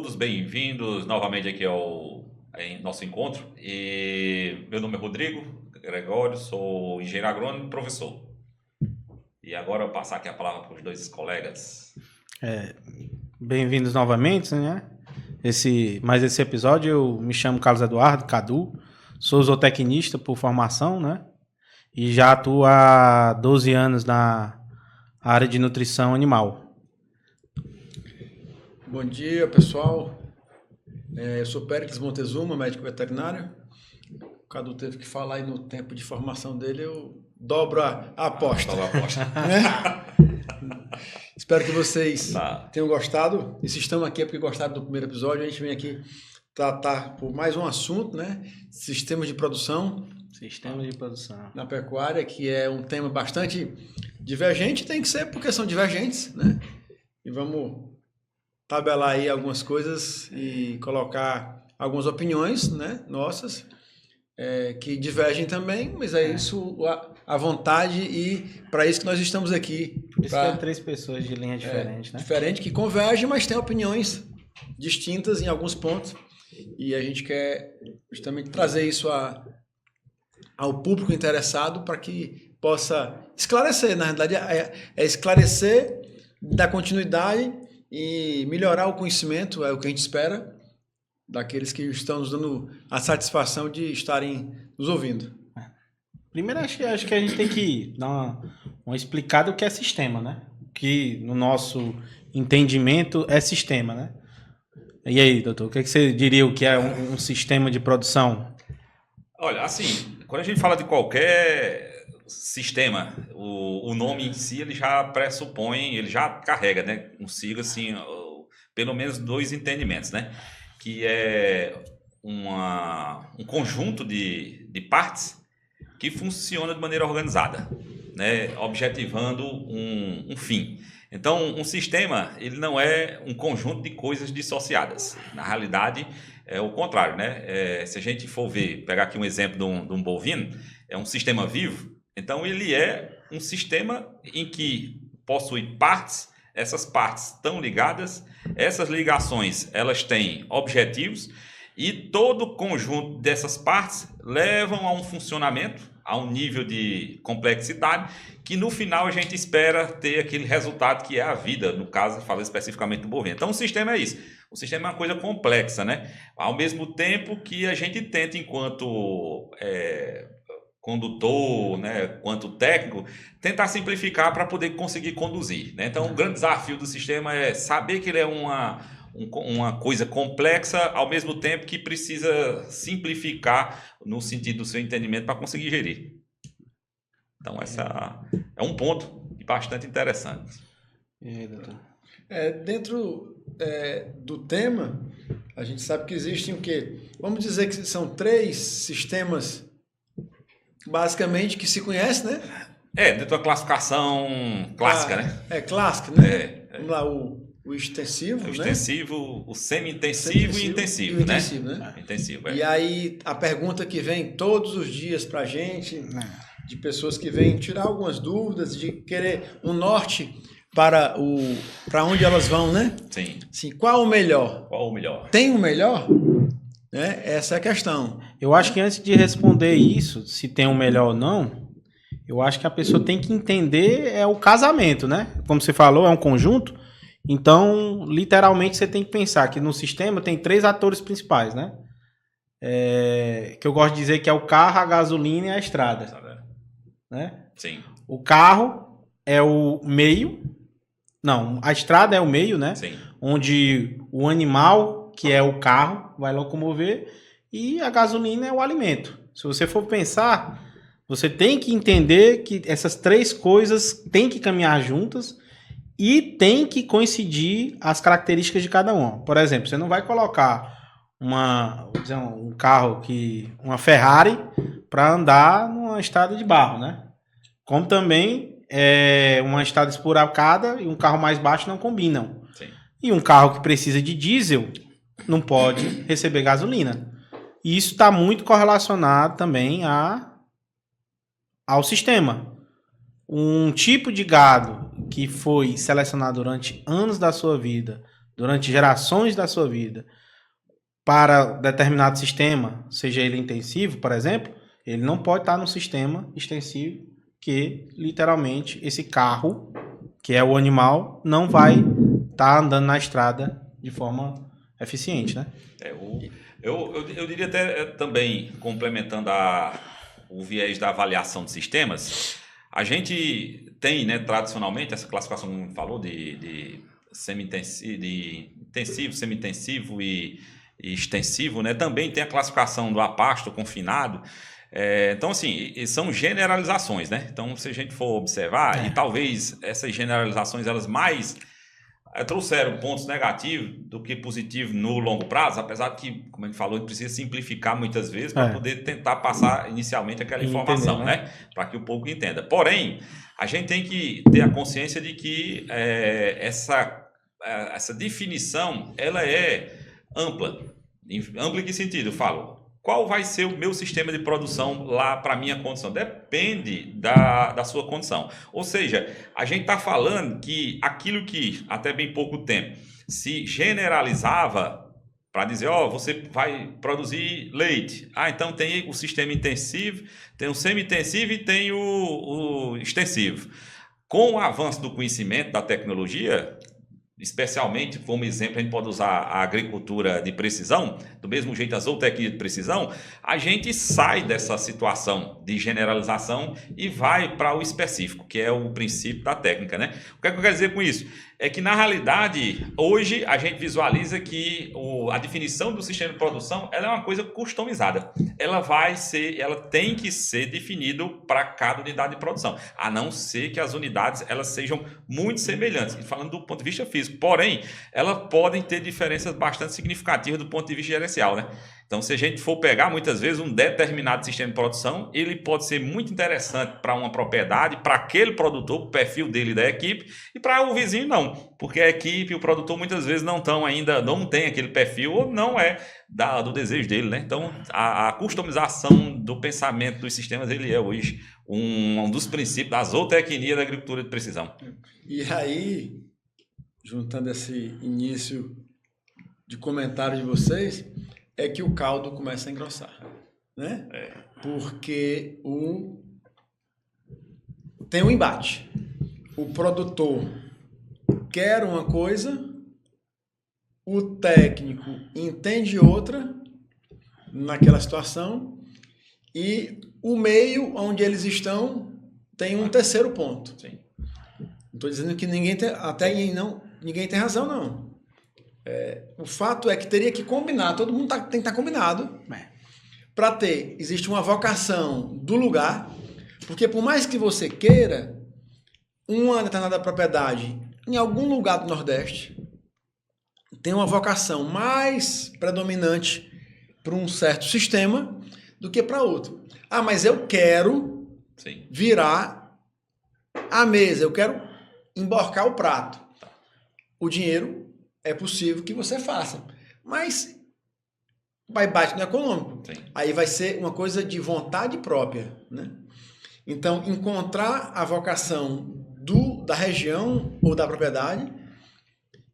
todos bem-vindos novamente aqui em nosso encontro. E meu nome é Rodrigo Gregório, sou engenheiro agrônomo e professor. E agora eu vou passar aqui a palavra para os dois colegas. Bem-vindos novamente, né? Mais esse episódio, eu me chamo Carlos Eduardo Cadu, sou zootecnista por formação, né? E já atuo há 12 anos na área de nutrição animal. Bom dia, pessoal. Eu sou Péricles Montezuma, médico veterinário. O Cadu teve que falar aí no tempo de formação dele, eu dobro a aposta. Espero que vocês tenham gostado. E se estão aqui é porque gostaram do primeiro episódio. A gente vem aqui tratar por mais um assunto, né? Sistemas de produção. Sistemas de produção. Na pecuária, que é um tema bastante divergente. Tem que ser porque são divergentes, né? E vamos tabelar aí algumas coisas e colocar algumas opiniões, né, nossas, que divergem também, mas é isso a vontade e para isso que nós estamos aqui. Por isso que é 3 pessoas de linha diferente, né? Diferente, que convergem, mas tem opiniões distintas em alguns pontos e a gente quer justamente trazer isso ao público interessado para que possa esclarecer, na realidade é esclarecer, dar continuidade e melhorar o conhecimento, é o que a gente espera daqueles que estão nos dando a satisfação de estarem nos ouvindo. Primeiro, acho que a gente tem que dar uma explicada o que é sistema, né? O que, no nosso entendimento, é sistema, né? E aí, doutor, o que você diria o que é um sistema de produção? Olha, assim, quando a gente fala de qualquer sistema, o nome em si ele já pressupõe, ele já carrega, né, consigo assim, pelo menos 2 entendimentos, né, que é um conjunto de partes que funciona de maneira organizada, né, objetivando um fim. Então, um sistema ele não é um conjunto de coisas dissociadas. Na realidade, é o contrário, né? Se a gente for pegar aqui um exemplo de um bovino, é um sistema vivo. Então, ele é um sistema em que possui partes, essas partes estão ligadas, essas ligações elas têm objetivos e todo o conjunto dessas partes levam a um funcionamento, a um nível de complexidade que no final a gente espera ter aquele resultado que é a vida, no caso, falando especificamente do bovino. Então, o sistema é isso. O sistema é uma coisa complexa, né? Ao mesmo tempo que a gente tenta, enquanto condutor, né, quanto técnico, tentar simplificar para poder conseguir conduzir, né? Então, o grande desafio do sistema é saber que ele é uma coisa complexa, ao mesmo tempo que precisa simplificar no sentido do seu entendimento para conseguir gerir. Então, essa é um ponto bastante interessante. E aí, doutor? Dentro do tema, a gente sabe que existem o quê? Vamos dizer que são 3 sistemas basicamente que se conhece, né? Dentro da classificação clássica, né? Clássica, né? Vamos lá, o extensivo, o né? extensivo, o semi-intensivo e intensivo, né? Intensivo, né? Intensivo, E aí, a pergunta que vem todos os dias pra gente, de pessoas que vêm tirar algumas dúvidas, de querer um norte para onde elas vão, né? Sim. Sim, qual o melhor? Qual o melhor? Tem um melhor? Né? Essa é a questão. Eu acho que antes de responder isso, se tem um melhor ou não, eu acho que a pessoa tem que entender o casamento, né? Como você falou, é um conjunto. Então, literalmente, você tem que pensar que no sistema tem 3 atores principais, né? Que eu gosto de dizer que é o carro, a gasolina e a estrada. Né? Sim. O carro é o meio. Não, a estrada é o meio, né? Sim. Onde o animal, que é o carro, vai locomover, e a gasolina é o alimento. Se você for pensar, você tem que entender que essas 3 coisas têm que caminhar juntas e tem que coincidir as características de cada uma. Por exemplo, você não vai colocar um carro, uma Ferrari, para andar numa estrada de barro, né? Como também uma estrada esburacada e um carro mais baixo não combinam. Sim. E um carro que precisa de diesel não pode receber gasolina. E isso está muito correlacionado também ao sistema. Um tipo de gado que foi selecionado durante anos da sua vida durante gerações da sua vida para determinado sistema, seja ele intensivo, por exemplo, ele não pode estar no sistema extensivo que, literalmente, esse carro, que é o animal, não vai estar andando na estrada de forma eficiente, né? Eu diria até também, complementando o viés da avaliação de sistemas, a gente tem, né, tradicionalmente, essa classificação, como falou, de semi-intensivo, de intensivo, semi-intensivo e extensivo, né? Também tem a classificação do apasto, confinado. Então, assim, são generalizações, né? Então, se a gente for observar, e talvez essas generalizações, elas mais trouxeram pontos negativos do que positivos no longo prazo, apesar que, como a gente falou, a gente precisa simplificar muitas vezes para poder tentar passar inicialmente aquela informação, né? Para que o público entenda. Porém, a gente tem que ter a consciência de que essa definição, ela é ampla. Ampla em que sentido? Eu falo, qual vai ser o meu sistema de produção lá para a minha condição? Depende da sua condição. Ou seja, a gente está falando que aquilo que até bem pouco tempo se generalizava para dizer, você vai produzir leite. Então tem o sistema intensivo, tem o semi-intensivo e tem o extensivo. Com o avanço do conhecimento, da tecnologia, especialmente, como exemplo, a gente pode usar a agricultura de precisão, do mesmo jeito a zootecnia de precisão, a gente sai dessa situação de generalização e vai para o específico, que é o princípio da técnica, né? O que é que eu quero dizer com isso? É que, na realidade, hoje a gente visualiza que a definição do sistema de produção ela é uma coisa customizada. Ela tem que ser definido para cada unidade de produção, a não ser que as unidades elas sejam muito semelhantes, falando do ponto de vista físico. Porém, elas podem ter diferenças bastante significativas do ponto de vista gerencial, né? Então, se a gente for pegar, muitas vezes, um determinado sistema de produção, ele pode ser muito interessante para uma propriedade, para aquele produtor, o perfil dele e da equipe, e para o vizinho não, porque a equipe e o produtor muitas vezes não tem aquele perfil, ou não é do desejo dele, né? Então, a customização do pensamento dos sistemas, ele é hoje um dos princípios da zootecnia da agricultura de precisão. E aí, juntando esse início de comentário de vocês, é que o caldo começa a engrossar, né? Porque tem um embate. O produtor quer uma coisa, o técnico entende outra naquela situação e o meio onde eles estão tem um terceiro ponto. Sim. Não estou dizendo que ninguém tem razão, não. O fato é que teria que combinar, todo mundo tem que estar combinado para existe uma vocação do lugar, porque por mais que você queira uma determinada propriedade em algum lugar do Nordeste, tem uma vocação mais predominante para um certo sistema do que para outro. Mas eu quero virar a mesa, eu quero emborcar o prato. O dinheiro é possível que você faça, mas vai baixo no econômico. Sim. Aí vai ser uma coisa de vontade própria, né? Então, encontrar a vocação da região ou da propriedade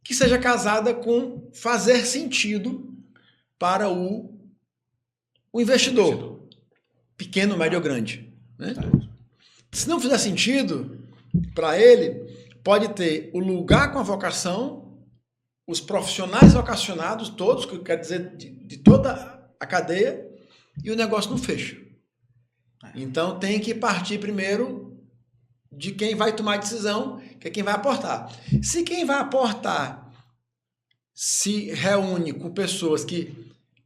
que seja casada com fazer sentido para o investidor, pequeno, médio ou grande, né? Se não fizer sentido para ele, pode ter o lugar com a vocação, os profissionais vocacionados, todos, que quer dizer de toda a cadeia, e o negócio não fecha. Então tem que partir primeiro de quem vai tomar a decisão, que é quem vai aportar. Se quem vai aportar se reúne com pessoas que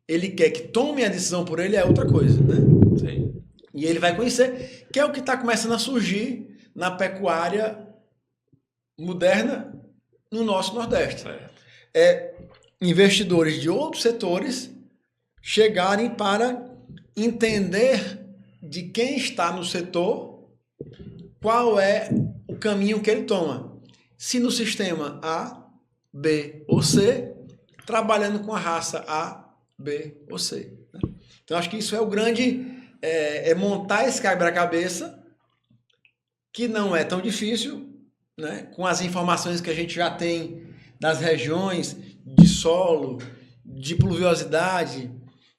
ele quer que tomem a decisão por ele, é outra coisa, né? Sim. E ele vai conhecer, que é o que está começando a surgir na pecuária moderna no nosso Nordeste. Investidores de outros setores chegarem para entender de quem está no setor qual é o caminho que ele toma. Se no sistema A, B ou C, trabalhando com a raça A, B ou C. Então, acho que isso é o grande... É montar esse quebra-cabeça, que não é tão difícil, né? Com as informações que a gente já tem das regiões, de solo, de pluviosidade,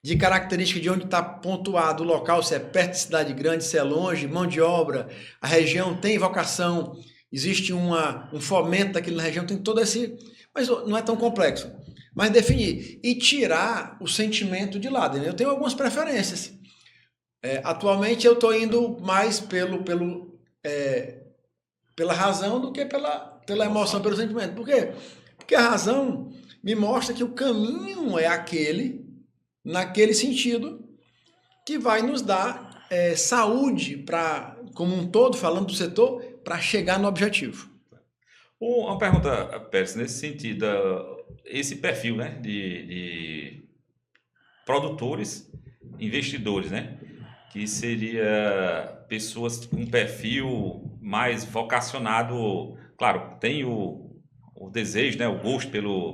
de característica de onde está pontuado o local, se é perto de cidade grande, se é longe, mão de obra, a região tem vocação, existe um fomento daquela região, tem todo esse... Mas não é tão complexo. Mas definir e tirar o sentimento de lado. Né? Eu tenho algumas preferências. Atualmente eu estou indo mais pela razão do que pela emoção, pelo sentimento. Por quê? Porque a razão me mostra que o caminho é aquele, naquele sentido, que vai nos dar saúde, como um todo, falando do setor, para chegar no objetivo. Uma pergunta, Pérez, nesse sentido, esse perfil, né, de produtores, investidores, né, que seria pessoas com perfil mais vocacionado, claro, tem o desejo, né, o gosto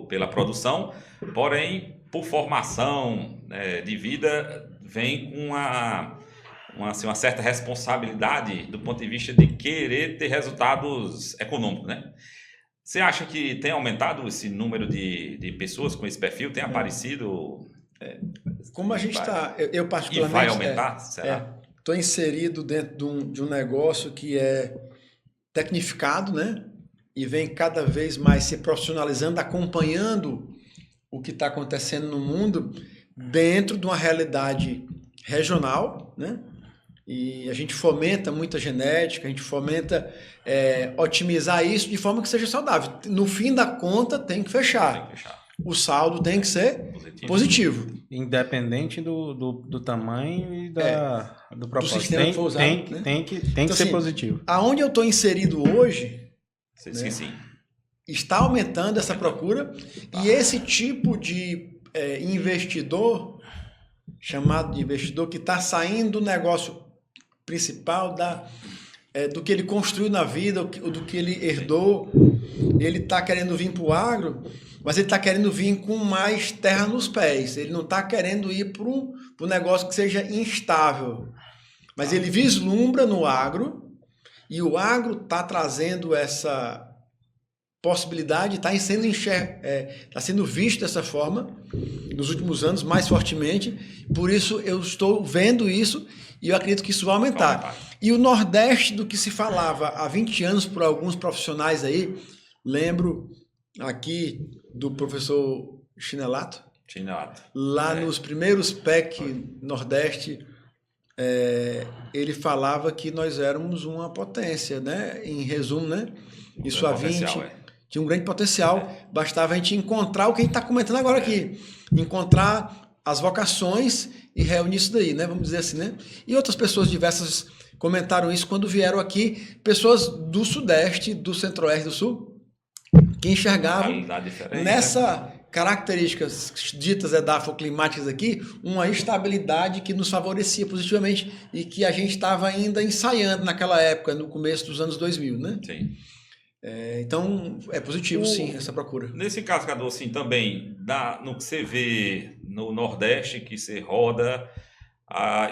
pela produção, porém, por formação, né, de vida, vem com uma certa responsabilidade do ponto de vista de querer ter resultados econômicos, né? Você acha que tem aumentado esse número de pessoas com esse perfil? Tem aparecido? Como a gente está... Eu particularmente... E vai aumentar? Será? Estou inserido dentro de um negócio que é tecnificado, né? E vem cada vez mais se profissionalizando, acompanhando o que está acontecendo no mundo dentro de uma realidade regional, né? E a gente fomenta muita genética, a gente fomenta otimizar isso de forma que seja saudável. No fim da conta, tem que fechar. O saldo tem que ser positivo. Independente do tamanho e do propósito. Do sistema que for usado, né? Tem que Então, ser assim, positivo. Aonde eu estou inserido hoje, Sim. Está aumentando essa procura e esse tipo de investidor, chamado de investidor, que está saindo do negócio principal, do que ele construiu na vida, do que ele herdou, ele está querendo vir para o agro, mas ele está querendo vir com mais terra nos pés, ele não está querendo ir para um negócio que seja instável, mas ele vislumbra no agro, e o agro está trazendo essa possibilidade, está sendo visto dessa forma nos últimos anos, mais fortemente, por isso eu estou vendo isso e eu acredito que isso vai aumentar. E o Nordeste, do que se falava há 20 anos por alguns profissionais aí, lembro aqui do professor Chinelato, lá nos primeiros PEC Nordeste, ele falava que nós éramos uma potência, né? Em resumo, né? Isso há 20... Tinha um grande potencial, bastava a gente encontrar o que a gente está comentando agora aqui. Encontrar as vocações e reunir isso daí, né? Vamos dizer assim, né? E outras pessoas diversas comentaram isso quando vieram aqui, pessoas do Sudeste, do Centro-Oeste, do Sul, que enxergavam nessa características ditas edafoclimáticas aqui, uma estabilidade que nos favorecia positivamente e que a gente estava ainda ensaiando naquela época, no começo dos anos 2000, né? Sim. Então, é positivo, sim, essa procura. Nesse caso, Cadu, assim, também, no que você vê no Nordeste, que você roda,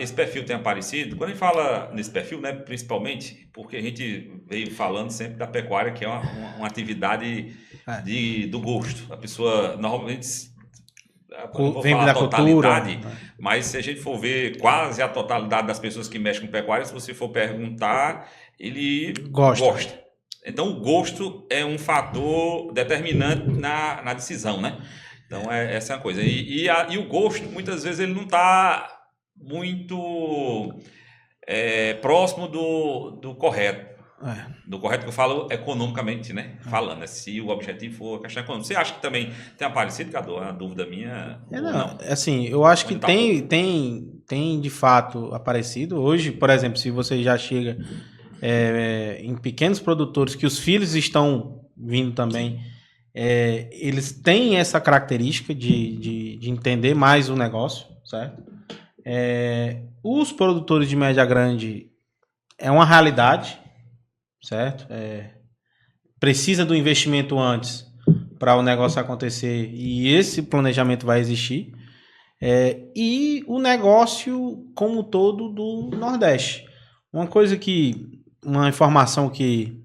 esse perfil tem aparecido? Quando a gente fala nesse perfil, né, principalmente, porque a gente veio falando sempre da pecuária, que é uma atividade do gosto. A pessoa, normalmente, não vou falar a totalidade, mas se a gente for ver quase a totalidade das pessoas que mexem com pecuária, se você for perguntar, ele gosta. Então, o gosto é um fator determinante na decisão, né? Então, essa é uma coisa. E o gosto, muitas vezes, ele não está muito próximo do correto. Do correto que eu falo economicamente, né? Falando, se o objetivo for a questão econômica. Você acha que também tem aparecido, Cadu? É uma dúvida minha? Não. Assim, eu acho que tem de fato aparecido. Hoje, por exemplo, se você já chega... em pequenos produtores que os filhos estão vindo também, eles têm essa característica de entender mais o negócio, certo? Os produtores de média grande é uma realidade, certo? Precisa do investimento antes para o negócio acontecer e esse planejamento vai existir. E o negócio como todo do Nordeste. Uma informação que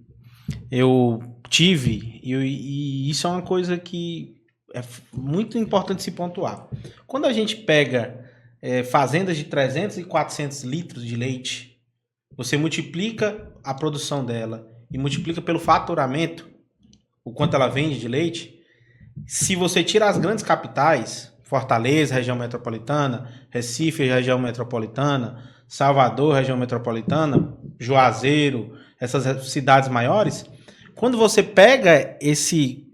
eu tive, e isso é uma coisa que é muito importante se pontuar. Quando a gente pega fazendas de 300 e 400 litros de leite, você multiplica a produção dela e multiplica pelo faturamento, o quanto ela vende de leite. Se você tira as grandes capitais, Fortaleza, região metropolitana, Recife, região metropolitana, Salvador, região metropolitana, Juazeiro, essas cidades maiores, quando você pega esse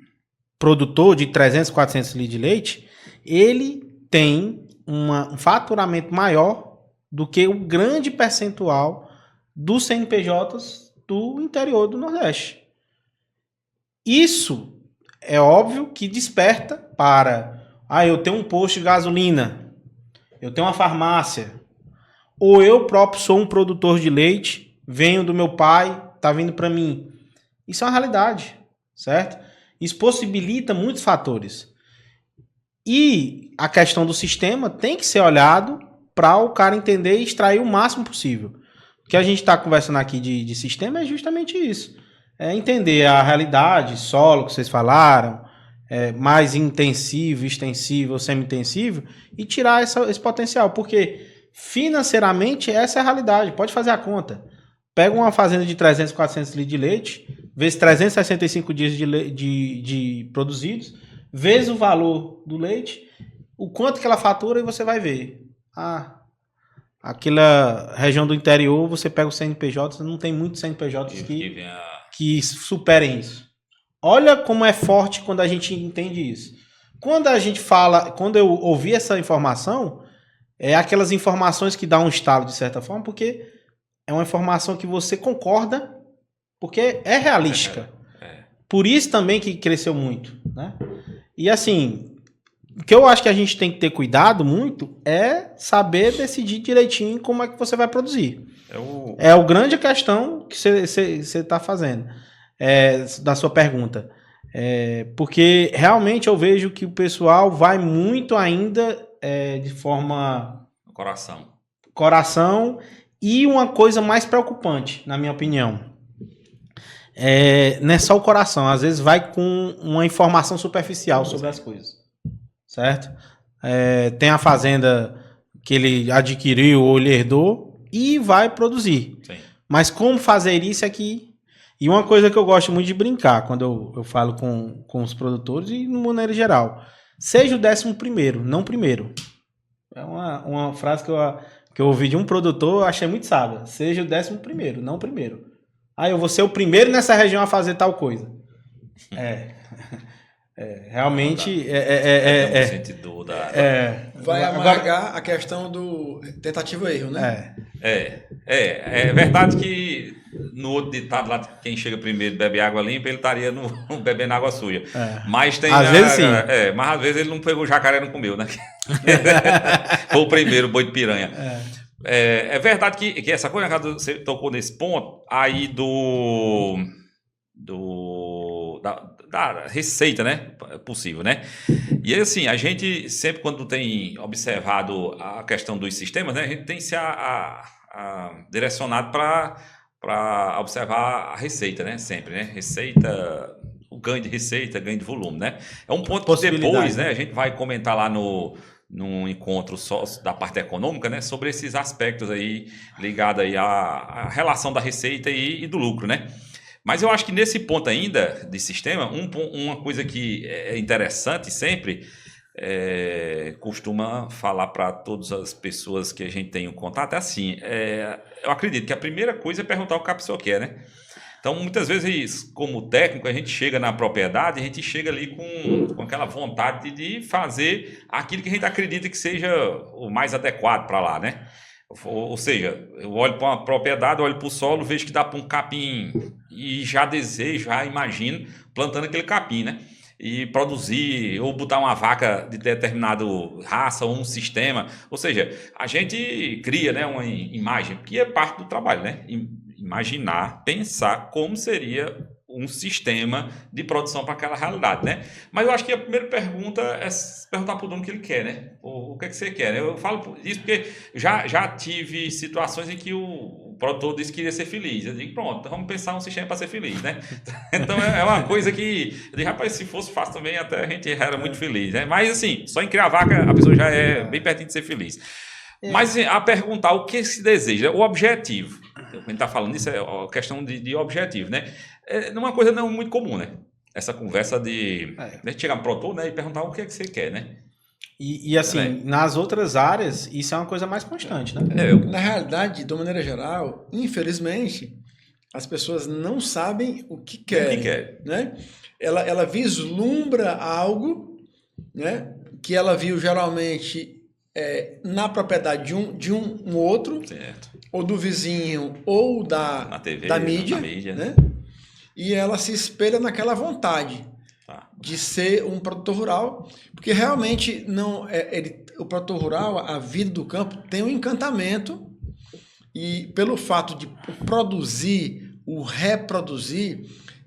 produtor de 300, 400 litros de leite, ele tem um faturamento maior do que o grande percentual dos CNPJs do interior do Nordeste. Isso é óbvio que desperta para... eu tenho um posto de gasolina, eu tenho uma farmácia, ou eu próprio sou um produtor de leite, venho do meu pai, está vindo para mim. Isso é uma realidade, certo? Isso possibilita muitos fatores. E a questão do sistema tem que ser olhado para o cara entender e extrair o máximo possível. O que a gente está conversando aqui de sistema é justamente isso. É entender a realidade, solo que vocês falaram, mais intensivo, extensivo, semi-intensivo, e tirar esse potencial. Porque financeiramente essa é a realidade. Pode fazer a conta. Pega uma fazenda de 300, 400 litros de leite, vezes 365 dias de produzidos, vezes o valor do leite, o quanto que ela fatura, e você vai ver. Aquela região do interior, você pega o CNPJ, não tem muitos CNPJs que superem isso. Olha como é forte quando a gente entende isso. Quando a gente fala, quando eu ouvi essa informação, é aquelas informações que dão um estalo de certa forma, porque é uma informação que você concorda, porque é realística. Por isso também que cresceu muito, né? E assim, o que eu acho que a gente tem que ter cuidado muito é saber decidir direitinho como é que você vai produzir. É a grande questão que você está fazendo, da sua pergunta. Porque realmente eu vejo que o pessoal vai muito ainda de forma... Coração. E uma coisa mais preocupante, na minha opinião, não é só o coração. Às vezes vai com uma informação superficial sobre as coisas. Certo? Tem a fazenda que ele adquiriu ou ele herdou e vai produzir. Sim. Mas como fazer isso aqui? E uma coisa que eu gosto muito de brincar quando eu falo com os produtores e no maneira geral. Seja o 11º, não primeiro. É uma frase que eu ouvi de um produtor, eu achei muito sábia. Seja o 11º, não primeiro. Eu vou ser o primeiro nessa região a fazer tal coisa. Realmente vai amargar a questão do tentativa e erro, né? É verdade que no outro ditado lá, quem chega primeiro bebe água limpa, ele estaria bebendo água suja. Mas tem às vezes sim. Mas às vezes ele não pegou jacaré e não comeu, né? Foi o primeiro boi de piranha. É verdade que essa coisa, você tocou nesse ponto aí da receita, né? Possível, né? E assim, a gente sempre quando tem observado a questão dos sistemas, né? A gente tem se direcionado para observar a receita, né? Sempre, né? Receita, o ganho de receita, ganho de volume, né? É um ponto que depois, né? A gente vai comentar lá num encontro só da parte econômica, né? Sobre esses aspectos aí ligados aí à relação da receita e do lucro, né? Mas eu acho que nesse ponto ainda de sistema, uma coisa que é interessante sempre, costuma falar para todas as pessoas que a gente tem um contato, é assim, eu acredito que a primeira coisa é perguntar o que a pessoa quer, né? Então, muitas vezes, como técnico, a gente chega na propriedade, a gente chega ali com aquela vontade de fazer aquilo que a gente acredita que seja o mais adequado para lá, né? Ou seja, eu olho para uma propriedade, olho para o solo, vejo que dá para um capim e já desejo, já imagino plantando aquele capim, né? E produzir, ou botar uma vaca de determinada raça ou um sistema. Ou seja, a gente cria, né, uma imagem, que é parte do trabalho, né? Imaginar, pensar como seria um sistema de produção para aquela realidade, né? Mas eu acho que a primeira pergunta é perguntar para o dono o que ele quer, né? O que é que você quer, né? Eu falo isso porque já tive situações em que o produtor disse que queria ser feliz. Eu digo, pronto, então vamos pensar um sistema para ser feliz, né? Então é uma coisa que, eu digo, rapaz, se fosse fácil também, até a gente era muito feliz, né? Mas assim, só em criar vaca a pessoa já é bem pertinho de ser feliz. Mas a perguntar o que se deseja, o objetivo. A gente está falando isso, é a questão de objetivo, né? É uma coisa não muito comum, né? Essa conversa de chegar no produtor, né, e perguntar o que é que você quer, né? E assim, nas outras áreas, isso é uma coisa mais constante, né? Na realidade, de uma maneira geral, infelizmente, as pessoas não sabem o que querem. Né? Ela vislumbra algo, né, que ela viu geralmente na propriedade de um outro, certo, ou do vizinho, ou da TV, da mídia, na mídia, né? E ela se espelha naquela vontade de ser um produtor rural, porque realmente não o produtor rural, a vida do campo tem um encantamento, e pelo fato de produzir, o reproduzir,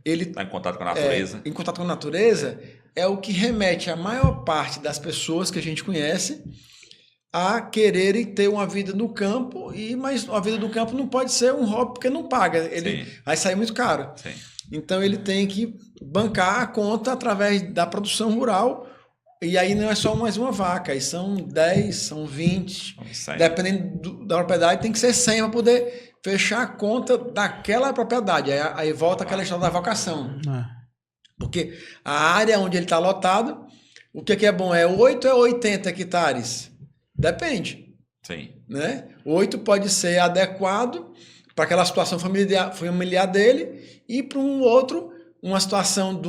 ele está em contato com a natureza. Em contato com a natureza é o que remete a maior parte das pessoas que a gente conhece a quererem ter uma vida no campo, mas a vida do campo não pode ser um hobby porque não paga, ele vai sair muito caro. Sim. Então ele tem que bancar a conta através da produção rural, e aí não é só mais uma vaca, aí são 10, são 20, dependendo da propriedade, tem que ser 100 para poder fechar a conta daquela propriedade. Aí volta aquela história da vocação. Porque a área onde ele está lotado, o que é bom? É 8 ou 80 hectares? Depende. Sim. Né? 8 pode ser adequado para aquela situação familiar dele, e para um outro, uma situação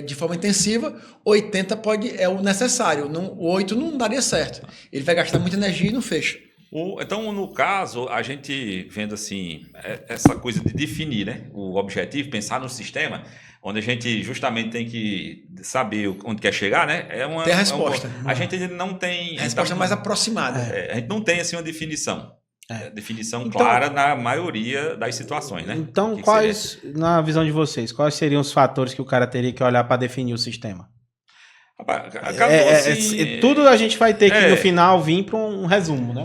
de forma intensiva, 80 é o necessário. O 8 não daria certo. Ele vai gastar muita energia e não fecha. Então, no caso, a gente vendo assim, essa coisa de definir, né, o objetivo, pensar no sistema, onde a gente justamente tem que saber onde quer chegar, né? Tem a resposta. A gente não tem... A resposta mais aproximada. A gente não tem assim uma definição. Definição clara na maioria das situações, né? Então, na visão de vocês, quais seriam os fatores que o cara teria que olhar para definir o sistema? Tudo a gente vai ter que no final vir para um resumo, né?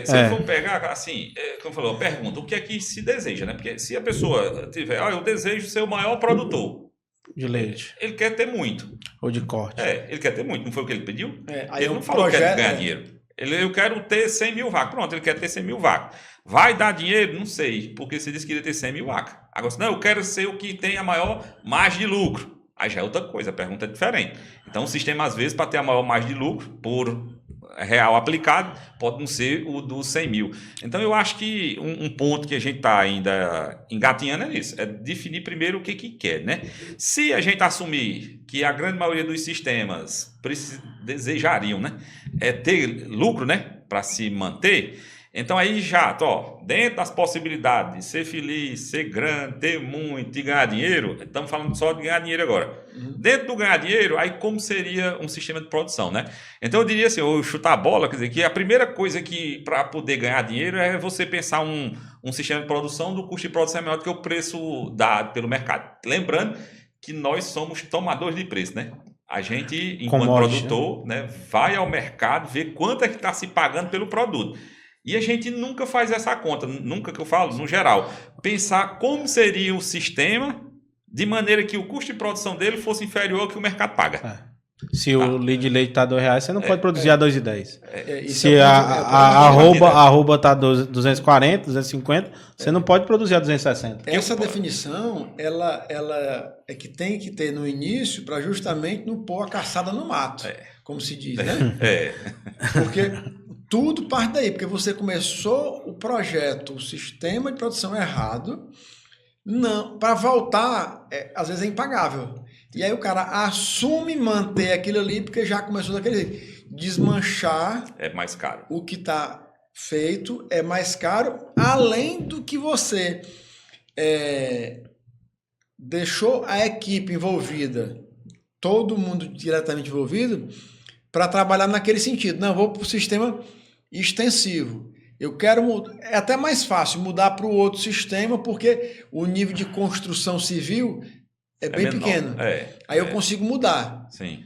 Se eu for pegar, assim, como falou, pergunta, o que é que se deseja, né? Porque se a pessoa tiver, eu desejo ser o maior produtor de leite. Ele quer ter muito. Ou de corte. Ele quer ter muito, não foi o que ele pediu? Aí ele não falou que quer ganhar dinheiro. Eu quero ter 100 mil vacas. Pronto, ele quer ter 100 mil vacas. Vai dar dinheiro? Não sei, porque você disse que queria ter 100 mil vacas. Agora, não, eu quero ser o que tem a maior margem de lucro. Aí já é outra coisa, a pergunta é diferente. Então, o sistema, às vezes, para ter a maior margem de lucro, por real aplicado, pode não ser o dos 100 mil. Então, eu acho que um ponto que a gente está ainda engatinhando é isso, é definir primeiro o que quer, né? Se a gente assumir que a grande maioria dos sistemas desejariam, né, ter lucro, né, para se manter, então aí já, dentro das possibilidades de ser feliz, ser grande, ter muito e ganhar dinheiro, estamos falando só de ganhar dinheiro agora. Dentro do ganhar dinheiro, aí como seria um sistema de produção, né? Então eu diria assim, ou chutar a bola, quer dizer, que a primeira coisa que para poder ganhar dinheiro é você pensar um sistema de produção do custo de produção é maior do que o preço dado pelo mercado. Lembrando que nós somos tomadores de preço, né? A gente, enquanto produtor, né, vai ao mercado ver quanto é que está se pagando pelo produto. E a gente nunca faz essa conta, nunca que eu falo, no geral. Pensar como seria o sistema de maneira que o custo de produção dele fosse inferior ao que o mercado paga. Se o litro de leite está R$2, você não pode produzir a R$2,10. Se a arroba está 240, 250, você não pode produzir a 260. Essa definição, ela é que tem que ter no início para justamente não pôr a caçada no mato, como se diz, né? Porque tudo parte daí, porque você começou o projeto, o sistema de produção errado, não, para voltar, às vezes é impagável. E aí o cara assume manter aquilo ali, porque já começou daquele jeito. Desmanchar é mais caro. O que está feito é mais caro, além do que você deixou a equipe envolvida, todo mundo diretamente envolvido, para trabalhar naquele sentido. Não, vou para o sistema extensivo. Eu quero é até mais fácil mudar para o outro sistema, porque o nível de construção civil é bem menor, pequeno. Aí eu consigo mudar. Sim.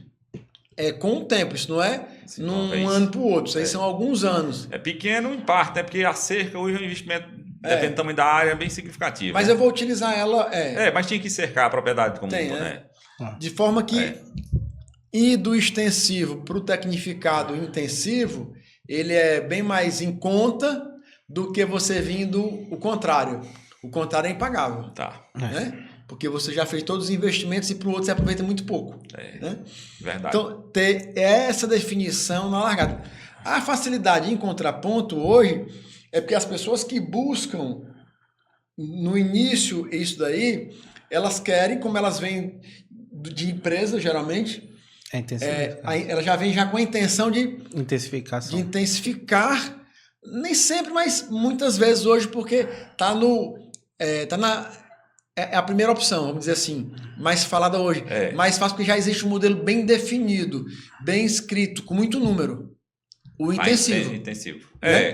Com o tempo, isso não é num ano para o outro, isso aí são alguns anos. É pequeno em parte, né? Porque a cerca hoje é um investimento depende do tamanho da área, é bem significativo. Mas né? eu vou utilizar ela... Mas tinha que cercar a propriedade como Tem, um todo, né? né? De forma que ir do extensivo para o tecnificado intensivo, ele é bem mais em conta do que você vindo o contrário. O contrário é impagável. Tá. Né? Porque você já fez todos os investimentos e para o outro você aproveita muito pouco. Né? Verdade. Então, ter essa definição na largada. A facilidade em contraponto hoje é porque as pessoas que buscam no início isso daí, elas querem, como elas vêm de empresa, geralmente, ela já vem já com a intenção de intensificação. De intensificar, nem sempre, mas muitas vezes hoje, porque tá é a primeira opção, vamos dizer assim, mais falada hoje. Mais fácil porque já existe um modelo bem definido, bem escrito, com muito número. O intensivo. Intensivo.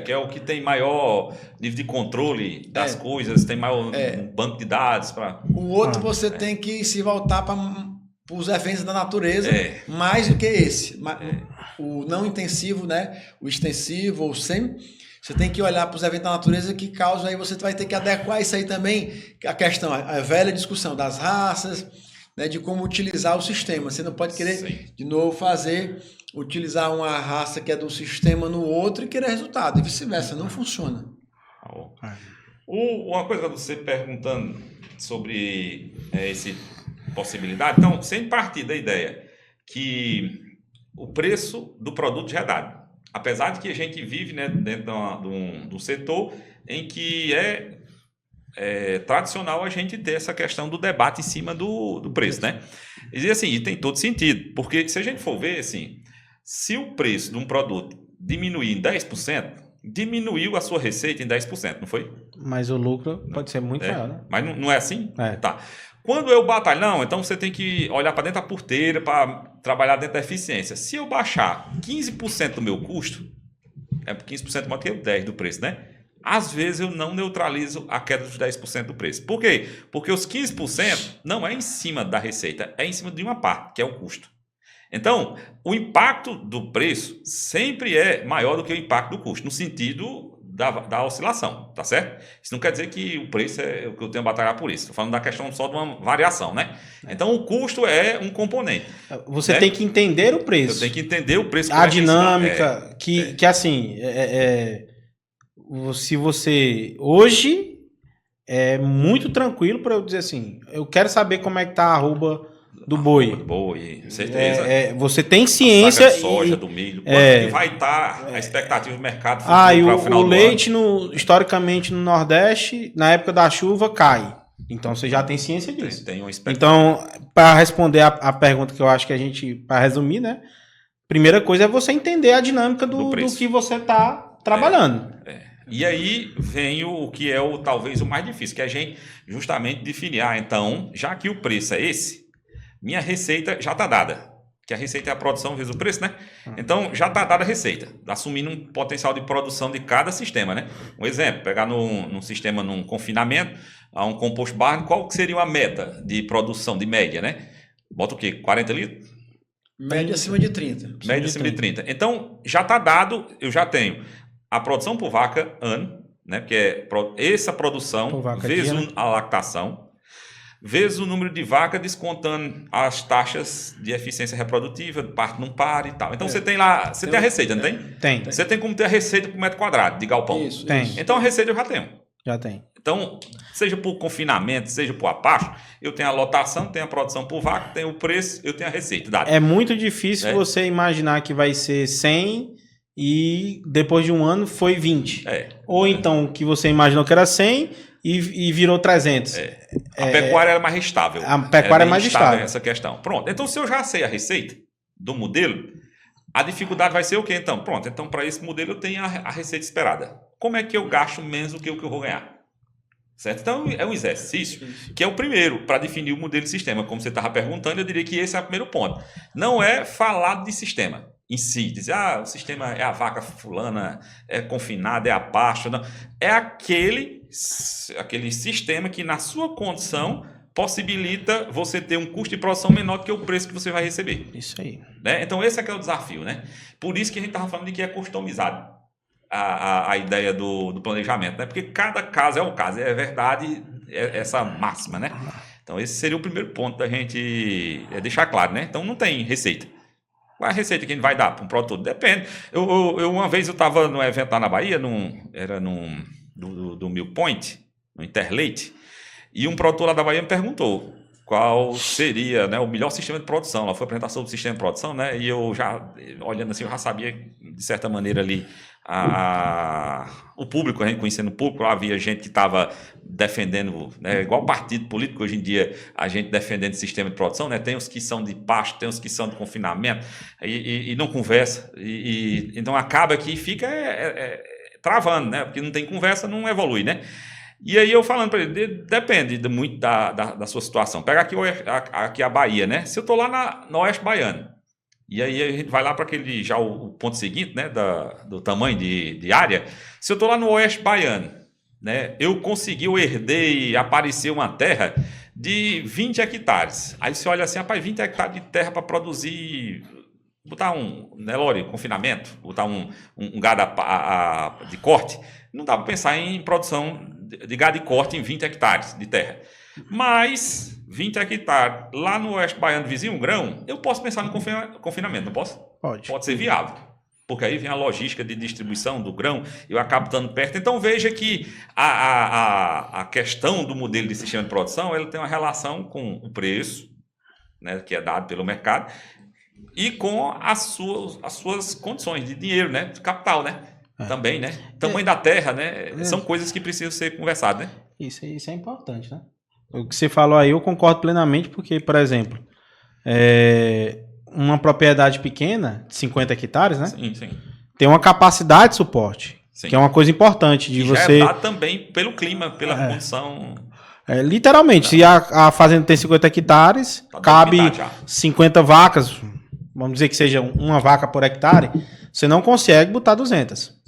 Que é o que tem maior nível de controle das coisas, tem maior um banco de dados para. O outro você tem que se voltar para os eventos da natureza, mais do que esse. O não intensivo, né? O extensivo, ou semi, você tem que olhar para os eventos da natureza que causam, aí você vai ter que adequar isso aí também, a questão, a velha discussão das raças, né, de como utilizar o sistema. Você não pode querer, de novo, utilizar uma raça que é de um sistema no outro e querer resultado, e vice-versa, não funciona. Uma coisa que você perguntando sobre essa possibilidade, então, sem partir da ideia que o preço do produto já é dado, apesar de que a gente vive, né, dentro do setor em que é tradicional a gente ter essa questão do debate em cima do preço, né? E assim, e tem todo sentido, porque se a gente for ver, assim, se o preço de um produto diminuir em 10%, diminuiu a sua receita em 10%, não foi? Mas o lucro pode ser muito maior, né? Mas não é assim? Tá. Quando eu batalho, não, então você tem que olhar para dentro da porteira para trabalhar dentro da eficiência. Se eu baixar 15% do meu custo, 15% maior que o 10% do preço, né? Às vezes eu não neutralizo a queda dos 10% do preço. Por quê? Porque os 15% não é em cima da receita, é em cima de uma parte, que é o custo. Então, o impacto do preço sempre é maior do que o impacto do custo, no sentido da oscilação, tá certo? Isso não quer dizer que o preço é o que eu tenho que batalhar por isso. Estou falando da questão só de uma variação, né? Então, o custo é um componente. Você tem que entender o preço. Eu tenho que entender o preço. A dinâmica, que assim, se você... Hoje, é muito tranquilo para eu dizer assim, eu quero saber como é que tá a arroba do boi. Do boi, com certeza. Você tem ciência. A saca de soja, do milho. Quanto que vai estar a expectativa do mercado e o leite, historicamente, no Nordeste, na época da chuva, cai. Então, você já tem ciência disso. Tem uma expectativa. Então, para responder a pergunta que eu acho que a gente, para resumir, né? Primeira coisa é você entender a dinâmica do que você está trabalhando. E aí vem o que é talvez o mais difícil, que é a gente justamente definir. Então, já que o preço é esse, minha receita já está dada. Que a receita é a produção vezes o preço, né? Então, já está dada a receita, assumindo um potencial de produção de cada sistema, né? Um exemplo, pegar num sistema, num confinamento, a um composto barro, qual seria uma meta de produção, de média, né? Bota o quê? 40 litros? Média acima de 30. Média acima de 30. Então, já está dado, eu já tenho a produção por vaca ano, né? Que é essa produção vezes a lactação, vezes o número de vaca, descontando as taxas de eficiência reprodutiva, parte não para e tal. Então, você tem lá, você tem a receita, não tem? Tem. Você tem como ter a receita por metro quadrado de galpão. Isso. Então, a receita eu já tenho. Já tem. Então, seja por confinamento, seja por apacho, eu tenho a lotação, tenho a produção por vaca, tenho o preço, eu tenho a receita. Dado. É muito difícil você imaginar que vai ser 100 e depois de um ano foi 20. Ou então que você imaginou que era 100 e virou 300. A pecuária é mais estável. A pecuária é mais estável. Essa questão. Pronto. Então, se eu já sei a receita do modelo, a dificuldade vai ser o quê, então? Pronto. Então, para esse modelo, eu tenho a receita esperada. Como é que eu gasto menos do que o que eu vou ganhar? Certo? Então, é um exercício que é o primeiro para definir o modelo de sistema. Como você estava perguntando, eu diria que esse é o primeiro ponto. Não é falar de sistema em si, dizer, o sistema é a vaca fulana, é confinada, é a pasto. Não. É aquele sistema que, na sua condição, possibilita você ter um custo de produção menor do que o preço que você vai receber. Isso aí. Né? Então, esse é que é o desafio. Né? Por isso que a gente estava falando de que é customizado. a ideia do planejamento, né? Porque cada caso é um caso, é verdade essa máxima, né? Então, esse seria o primeiro ponto da gente deixar claro, né? Então, não tem receita. Qual é a receita que a gente vai dar para um produtor? Depende. Uma vez eu estava num evento lá na Bahia, do Mill Point, no Interleite, e um produtor lá da Bahia me perguntou qual seria, né, o melhor sistema de produção. Lá foi a apresentação do sistema de produção, né? E eu já, olhando assim, eu já sabia, de certa maneira ali, o público, a gente conhecendo o público, lá havia gente que estava defendendo, né, igual partido político, hoje em dia, a gente defendendo sistema de produção, né? Tem os que são de pasto, tem os que são de confinamento, e não conversa. Então acaba que fica travando, né? Porque não tem conversa, não evolui, né? E aí eu falando para ele, depende muito da sua situação. Pega aqui a Bahia, né? Se eu estou lá no Oeste Baiano, e aí a gente vai lá para aquele já o ponto seguinte, né? Do tamanho de área. Se eu estou lá no Oeste Baiano, né? Eu herdei e apareceu uma terra de 20 hectares. Aí você olha assim, rapaz, 20 hectares de terra para produzir, botar um Nelore, confinamento, botar um gado de corte, não dá para pensar em produção de gado de corte em 20 hectares de terra. Mas 20 hectares lá no Oeste Baiano, vizinho, um grão, eu posso pensar no confinamento, não posso? Pode Ser viável. Porque aí vem a logística de distribuição do grão, eu acabo estando perto. Então veja que a questão do modelo de sistema de produção, ela tem uma relação com o preço, né, que é dado pelo mercado, e com as suas condições de dinheiro, né, de capital, né? Também, né? Tamanho da terra, né? São coisas que precisam ser conversadas, né? Isso é importante, né? O que você falou aí, eu concordo plenamente, porque, por exemplo, uma propriedade pequena, de 50 hectares, né? Sim. Tem uma capacidade de suporte, Sim. que é uma coisa importante de você... Já é dado também pelo clima, pela condição... literalmente, se a fazenda tem 50 hectares, cabe 50 vacas, vamos dizer que seja uma vaca por hectare, você não consegue botar 200.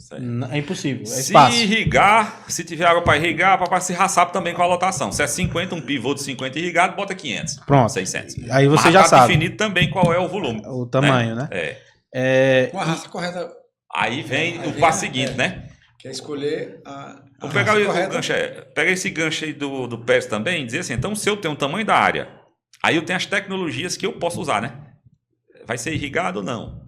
É impossível, é espaço. Se irrigar, se tiver água para irrigar, para se raçar também com a lotação. Se é 50, um pivô de 50 irrigado, bota 500. Pronto. 600. Aí você já sabe. Definido também qual é o volume. O tamanho, né? Com a raça correta. Aí vem o passo seguinte, né? Que é escolher a Vou pegar o gancho, pega esse gancho aí do Pérez também e dizer assim, então se eu tenho o tamanho da área, aí eu tenho as tecnologias que eu posso usar, né? Vai ser irrigado ou não?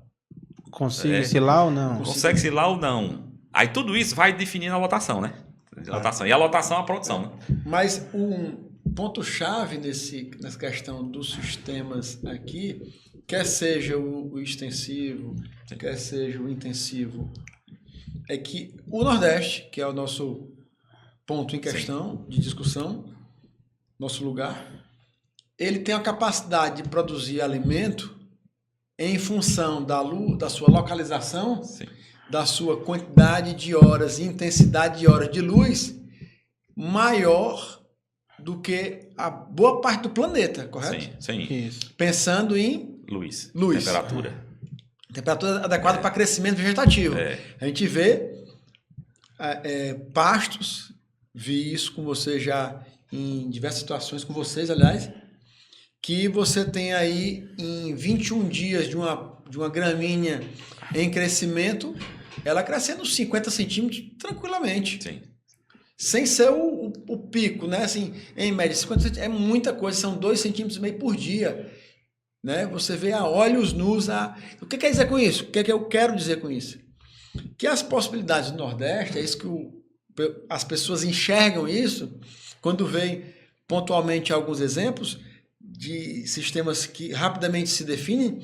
Consegue se lá ou não? Consegue se lá ou não? Aí tudo isso vai definindo a lotação, né? E a lotação é a produção, né? Mas um ponto-chave nessa questão dos sistemas aqui, quer seja o extensivo, quer seja o intensivo, é que o Nordeste, que é o nosso ponto em questão de discussão, nosso lugar, ele tem a capacidade de produzir alimento em função da sua localização, Sim. da sua quantidade de horas e intensidade de horas de luz maior do que a boa parte do planeta, correto? Sim. Isso. Pensando em Luz. Temperatura adequada para crescimento vegetativo. A gente vê pastos, vi isso com você já em diversas situações, com vocês, aliás, que você tem aí em 21 dias de uma gramínea em crescimento, ela crescendo 50 centímetros tranquilamente. Sim. Sem ser o pico, né? Assim, em média, 50 centímetros é muita coisa, são 2,5 centímetros por dia. Né? Você vê a olhos nus. O que quer dizer com isso? O que eu quero dizer com isso? Que as possibilidades do Nordeste, é isso que as pessoas enxergam isso, quando veem pontualmente alguns exemplos de sistemas que rapidamente se definem,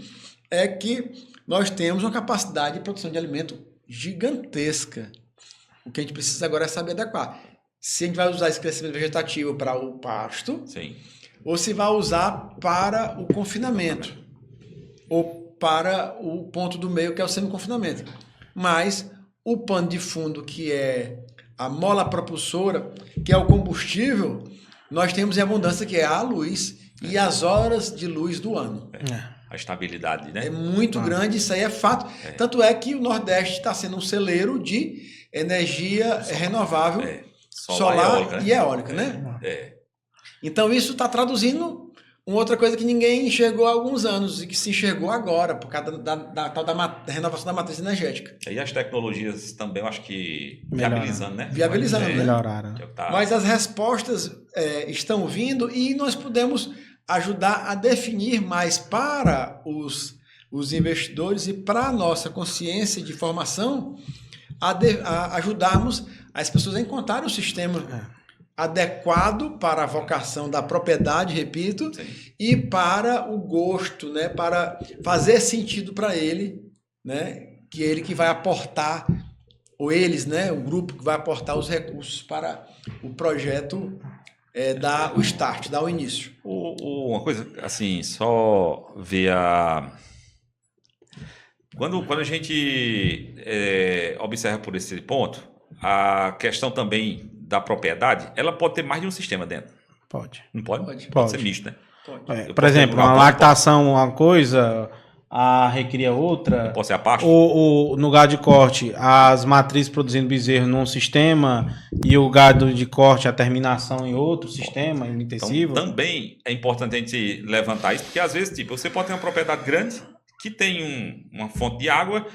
é que nós temos uma capacidade de produção de alimento gigantesca. O que a gente precisa agora é saber adequar. Se a gente vai usar esse crescimento vegetativo para o pasto, Sim. ou se vai usar para o confinamento, ou para o ponto do meio, que é o semi-confinamento. Mas o pano de fundo, que é a mola propulsora, que é o combustível, nós temos em abundância, que é a luz e as horas de luz do ano. A estabilidade, né? É muito grande, isso aí é fato. Tanto é que o Nordeste está sendo um celeiro de energia renovável, solar e eólica, né? É. Então isso está traduzindo Uma outra coisa que ninguém enxergou há alguns anos e que se enxergou agora, por causa da tal da renovação da matriz energética. E as tecnologias também, eu acho que Melhoraram. viabilizando, né? Viabilizando, né? Melhoraram. Que é o que tá- Mas as respostas estão vindo e nós podemos ajudar a definir mais para os investidores e para a nossa consciência de formação, a ajudarmos as pessoas a encontrarem o sistema adequado para a vocação da propriedade, repito, Sim. e para o gosto, né? Para fazer sentido para ele, né? Que ele que vai aportar, ou eles, né? O grupo que vai aportar os recursos para o projeto dar o start, dar o início. Uma coisa, assim, só ver a... Quando a gente observa por esse ponto, a questão também da propriedade, ela pode ter mais de um sistema dentro. Pode. Não pode? Pode. Pode ser misto, né? Pode. Eu Por posso exemplo, ter uma uma lactação uma coisa, a recria outra. Pode ser a parte? No gado de corte, as matrizes produzindo bezerro num sistema e o gado de corte, a terminação em outro sistema, em intensivo. Então, também é importante a gente levantar isso, porque às vezes, tipo, você pode ter uma propriedade grande que tem uma fonte de água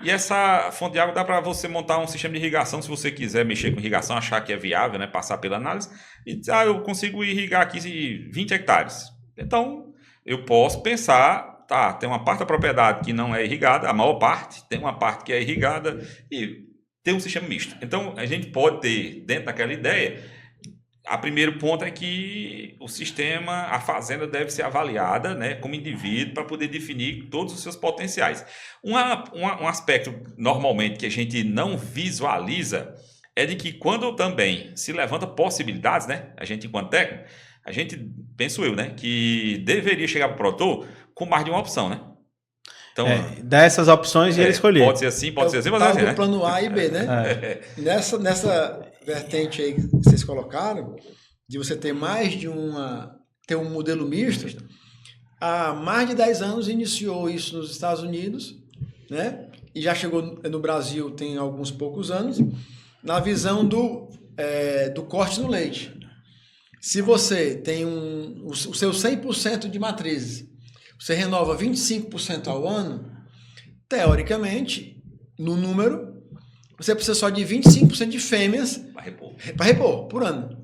e essa fonte de água dá para você montar um sistema de irrigação, se você quiser mexer com irrigação, achar que é viável, né, passar pela análise, e dizer, eu consigo irrigar aqui 20 hectares. Então, eu posso pensar, tá, tem uma parte da propriedade que não é irrigada, a maior parte, tem uma parte que é irrigada e tem um sistema misto. Então, a gente pode ter, dentro daquela ideia, a primeiro ponto é que o sistema, a fazenda deve ser avaliada, né, como indivíduo para poder definir todos os seus potenciais. Um aspecto, normalmente, que a gente não visualiza é de que quando também se levanta possibilidades, né, a gente enquanto técnico, a gente, penso eu, né, que deveria chegar para o produtor com mais de uma opção, né? Então, dessas opções e ele escolher. Pode ser assim, pode ser assim, mas Tá assim, no né? plano A e B, né? Nessa vertente aí que vocês colocaram, de você ter mais de ter um modelo misto, há mais de 10 anos iniciou isso nos Estados Unidos, né? E já chegou no Brasil tem alguns poucos anos, na visão do corte no leite. Se você tem o seu 100% de matrizes, você renova 25% ao ano, teoricamente, no número, você precisa só de 25% de fêmeas para repor por ano.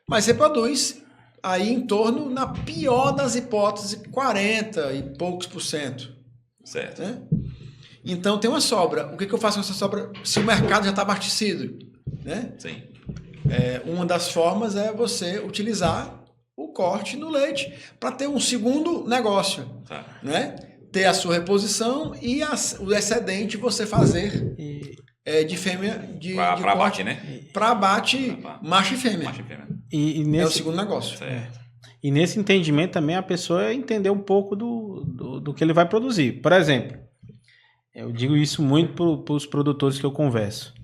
Mas você produz aí em torno, na pior das hipóteses, 40 e poucos %. Certo. Né? Então tem uma sobra. O que eu faço com essa sobra se o mercado já está abastecido? Né? Sim. Uma das formas é você utilizar o corte no leite para ter um segundo negócio. Tá. Né? Ter a sua reposição e o excedente você fazer de fêmea Para abate, né? Para abate macho e fêmea. Macho e fêmea. E É o segundo negócio. Certo. E nesse entendimento também a pessoa entender um pouco do que ele vai produzir. Por exemplo, eu digo isso muito para os produtores que eu converso.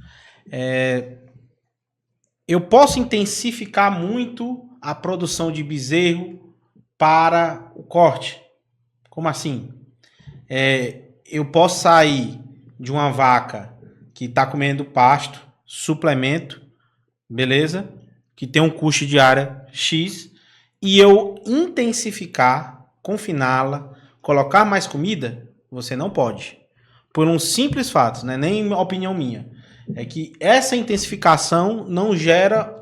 Eu posso intensificar muito a produção de bezerro para o corte. Como assim? Eu posso sair de uma vaca que está comendo pasto, suplemento, beleza? Que tem um custo diário X, e eu intensificar, confiná-la, colocar mais comida, você não pode. Por um simples fato, não é nem opinião minha. É que essa intensificação não gera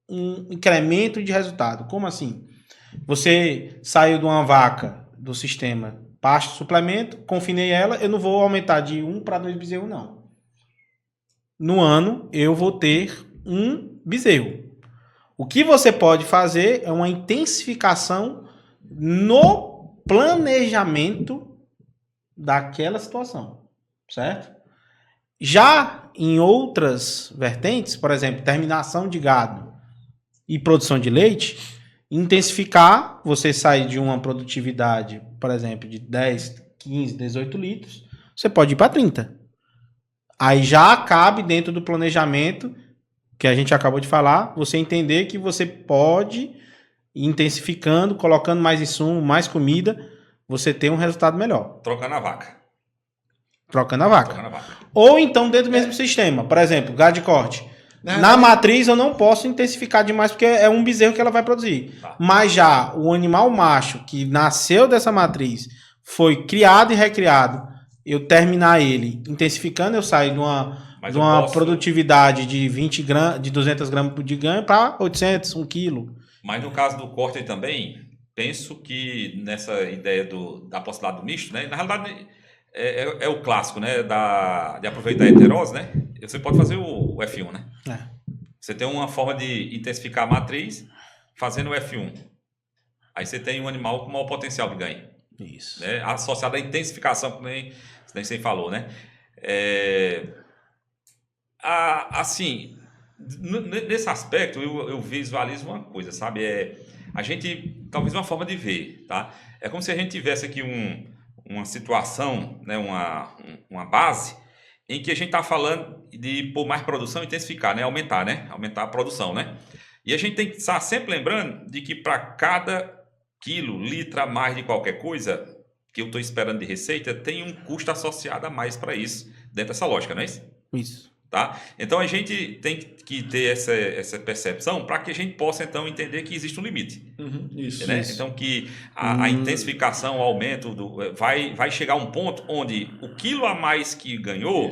um incremento de resultado. Como assim? Você saiu de uma vaca do sistema pasto, suplemento, confinei ela, eu não vou aumentar de 1 para 2 bezerros, não. No ano, eu vou ter 1 bezerro. O que você pode fazer é uma intensificação no planejamento daquela situação, certo? Já em outras vertentes, por exemplo, terminação de gado e produção de leite, intensificar, você sai de uma produtividade, por exemplo, de 10, 15, 18 litros, você pode ir para 30. Aí já cabe dentro do planejamento que a gente acabou de falar, você entender que você pode, intensificando, colocando mais insumo, mais comida, você ter um resultado melhor. Trocando a vaca. Trocando a vaca. Ou então dentro do mesmo sistema. Por exemplo, gado de corte. Na matriz eu não posso intensificar demais porque é um bezerro que ela vai produzir. Tá. Mas já o animal macho que nasceu dessa matriz, foi criado e recriado, eu terminar ele intensificando, eu saio Mas de uma eu posso- produtividade de 20 gramas, de 200 gramas de ganho para 800, 1 quilo. Mas no caso do corte também, penso que nessa ideia da possibilidade do misto, né? Na realidade, é o clássico, né? De aproveitar a heterose, né? Você pode fazer o F1, né? Você tem uma forma de intensificar a matriz fazendo o F1. Aí você tem um animal com maior potencial de ganho, Isso. né? Associado à intensificação, que nem você falou, né? Assim, nesse aspecto, eu visualizo uma coisa, sabe? A gente, talvez uma forma de ver, tá? É como se a gente tivesse aqui uma situação, né? Uma base, em que a gente está falando de pôr mais produção e intensificar, né? Aumentar, né? Aumentar a produção, né? E a gente tem que estar sempre lembrando de que para cada quilo, litro a mais de qualquer coisa que eu estou esperando de receita, tem um custo associado a mais para isso, dentro dessa lógica, não é isso? Isso. Tá? Então a gente tem que ter essa percepção para que a gente possa então entender que existe um limite. Isso. Né? Isso. Então que a intensificação, o aumento vai chegar a um ponto onde o quilo a mais que ganhou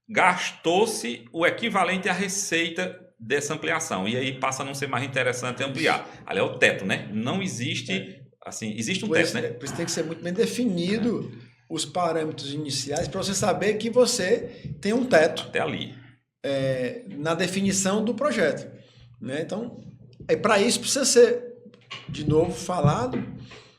gastou-se o equivalente à receita dessa ampliação. E aí passa a não ser mais interessante ampliar. Ali é o teto, né? Não existe, assim, existe um teto, né? Por isso tem que ser muito bem definido os parâmetros iniciais para você saber que você tem um teto. Até ali. Na definição do projeto, né? Então, para isso precisa ser, de novo, falado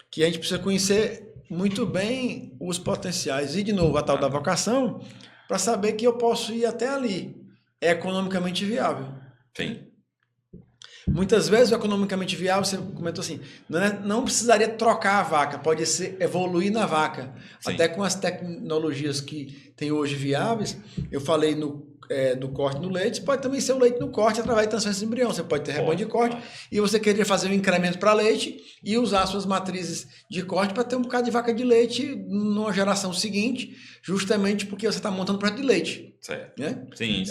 que a gente precisa conhecer muito bem os potenciais e, de novo, a tal da vocação, para saber que eu posso ir até ali. É economicamente viável. Sim. Muitas vezes o economicamente viável, você comentou assim, não precisaria trocar a vaca, pode ser evoluir na vaca. Sim. Até com as tecnologias que tem hoje viáveis, eu falei do corte no leite, pode também ser o leite no corte através de transferência de embrião. Você pode ter rebanho de corte e você querer fazer um incremento para leite e usar suas matrizes de corte para ter um bocado de vaca de leite numa geração seguinte, justamente porque você está montando projeto de leite. Certo. Né? Sim.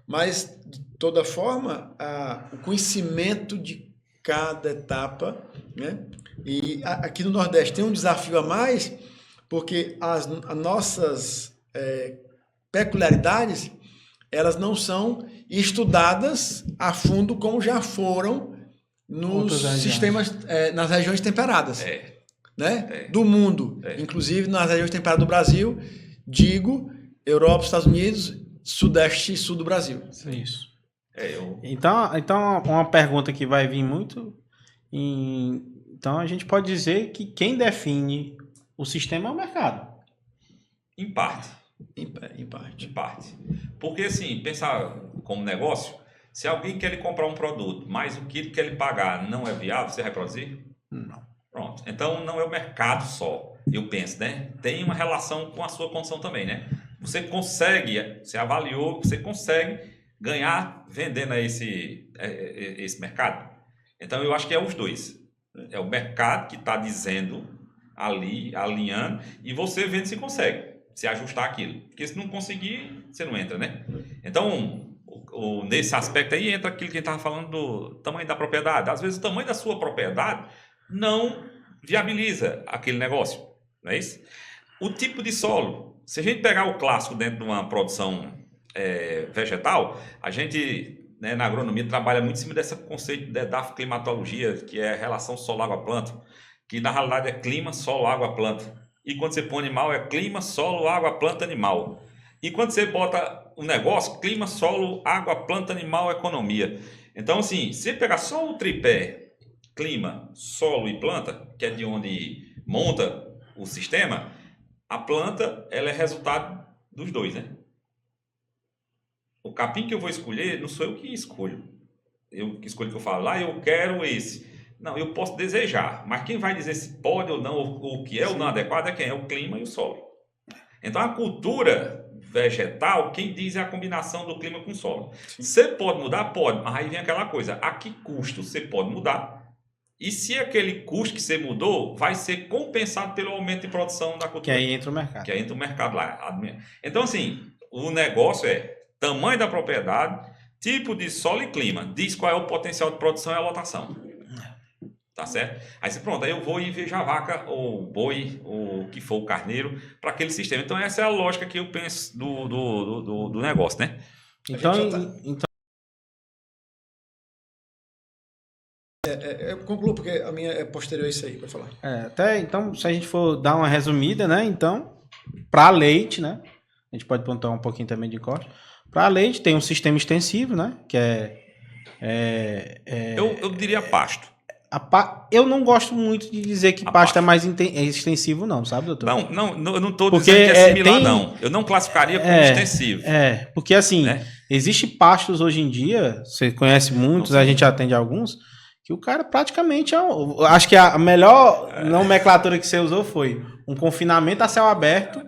Mas, de toda forma, o conhecimento de cada etapa, né? E aqui no Nordeste tem um desafio a mais, porque as nossas peculiaridades, elas não são estudadas a fundo como já foram nos sistemas, nas regiões temperadas, né? Do mundo. Inclusive nas regiões temperadas do Brasil, Europa, Estados Unidos, Sudeste e Sul do Brasil. Isso. Então, uma pergunta que vai vir muito. Então, a gente pode dizer que quem define o sistema é o mercado. Em parte. Em parte. Em parte. Porque, assim, pensar como negócio, se alguém quer comprar um produto, mas o que ele pagar não é viável, você vai produzir? Não. Pronto. Então, não é o mercado só, eu penso, né? Tem uma relação com a sua condição também, né? Você avaliou, você consegue ganhar vendendo a esse mercado. Então, eu acho que é os dois. É o mercado que está dizendo ali, alinhando, e você vendo se consegue se ajustar aquilo. Porque se não conseguir, você não entra, né? Então, nesse aspecto aí, entra aquilo que a gente estava falando do tamanho da propriedade. Às vezes, o tamanho da sua propriedade não viabiliza aquele negócio, não é isso? O tipo de solo. Se a gente pegar o clássico dentro de uma produção vegetal, a gente, né, na agronomia, trabalha muito em cima desse conceito da climatologia, que é a relação solo-água-planta, que na realidade é clima, solo, água, planta. E quando você põe animal, é clima, solo, água, planta, animal. E quando você bota um negócio, clima, solo, água, planta, animal, economia. Então, assim, se você pegar só o tripé, clima, solo e planta, que é de onde monta o sistema, a planta, ela é resultado dos dois, né? O capim que eu vou escolher, não sou eu que escolho. Eu que escolho, que eu falo, eu quero esse. Não, eu posso desejar, mas quem vai dizer se pode ou não, ou o que é ou não adequado é quem? É o clima e o solo. Então, a cultura vegetal, quem diz é a combinação do clima com o solo. Você pode mudar? Pode, mas aí vem aquela coisa, a que custo você pode mudar? E se aquele custo que você mudou vai ser compensado pelo aumento de produção da cultura? Que aí entra o mercado. Que aí entra o mercado lá. Então, assim, o negócio é tamanho da propriedade, tipo de solo e clima, diz qual é o potencial de produção e a lotação. Tá certo? Aí você, pronto, aí eu vou e vejo a vaca, ou boi, ou o que for, o carneiro, para aquele sistema. Então, essa é a lógica que eu penso do negócio, né? Então, Eu concluo, porque a minha é posterior a isso aí, para falar. então, se a gente for dar uma resumida, né? Então, para leite, né? A gente pode pontuar um pouquinho também de corte. Para leite tem um sistema extensivo, né? Que eu diria pasto. Eu não gosto muito de dizer que pasto é mais extensivo, não, sabe, doutor? Não, eu não estou dizendo que é similar, não. Eu não classificaria como extensivo. Porque assim, né? Existe pastos hoje em dia, você conhece muitos, a gente atende alguns, que o cara praticamente acho que a melhor nomenclatura que você usou foi um confinamento a céu aberto,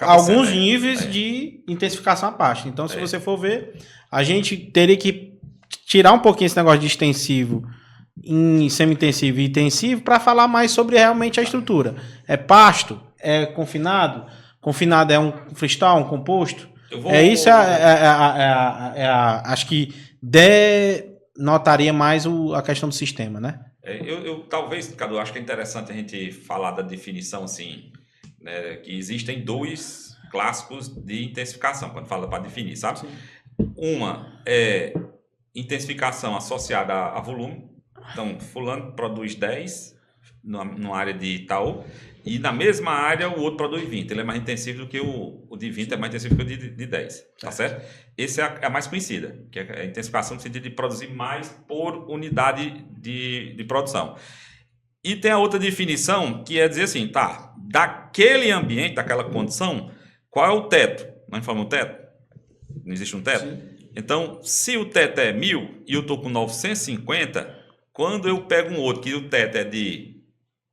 alguns níveis de intensificação a pasto. Então, se você for ver, a gente teria que tirar um pouquinho esse negócio de extensivo em semi-intensivo e intensivo para falar mais sobre realmente a estrutura. É pasto? É confinado? Confinado é um freestyle, um composto? Acho que notaria mais a questão do sistema, né? Talvez, Cadu, acho que é interessante a gente falar da definição assim, né, que existem dois clássicos de intensificação, quando fala para definir, sabe? Sim. Uma é intensificação associada a volume. Então, fulano produz 10 numa área de tal, e na mesma área o outro produz 20. Ele é mais intensivo do que o de 20, é mais intensivo que o de 10. Tá certo? Essa é a mais conhecida, que é a intensificação no sentido de produzir mais por unidade de produção. E tem a outra definição, que é dizer assim, daquele ambiente, daquela condição, qual é o teto? Nós falamos teto? Não existe um teto? Sim. Então, se o teto é 1.000 e eu estou com 950, quando eu pego um outro que o teto é de